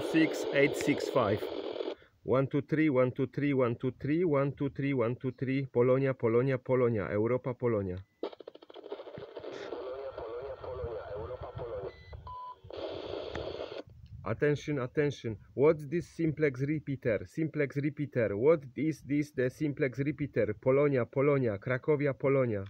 6 865. 1 2 3 1 2 3 1 2 3 1 2 3 1 2 3. Polonia, Polonia, Polonia. Europa, Polonia. Attention, attention. What's this simplex repeater? Simplex repeater. What is this the simplex repeater? Polonia, Polonia. Cracovia, Polonia.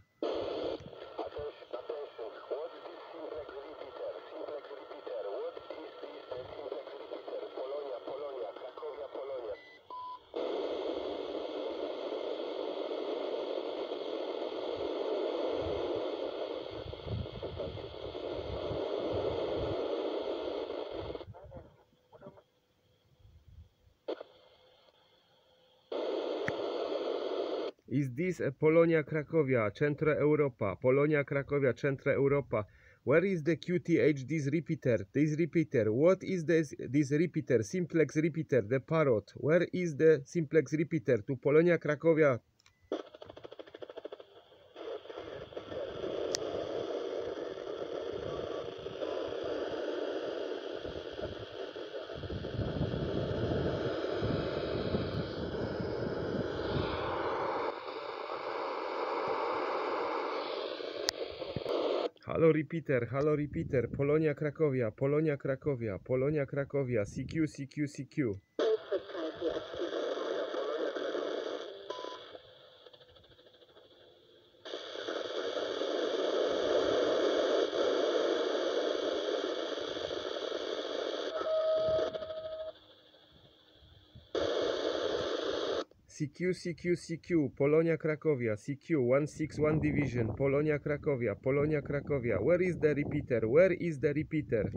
Is this a Polonia, Cracovia, Centro Europa? Polonia, Cracovia, Centro Europa. Where is the QTH, this repeater? This repeater. What is this repeater? Simplex repeater, the Parrot. Where is the simplex repeater? To Polonia, Cracovia. Halo repeater, Polonia, Cracovia, Polonia, Cracovia, Polonia, Cracovia, CQ, CQ, CQ. CQ, CQ, CQ, Polonia, Cracovia, CQ, 161 Division, Polonia, Cracovia, Polonia, Cracovia. Where is the repeater? Where is the repeater?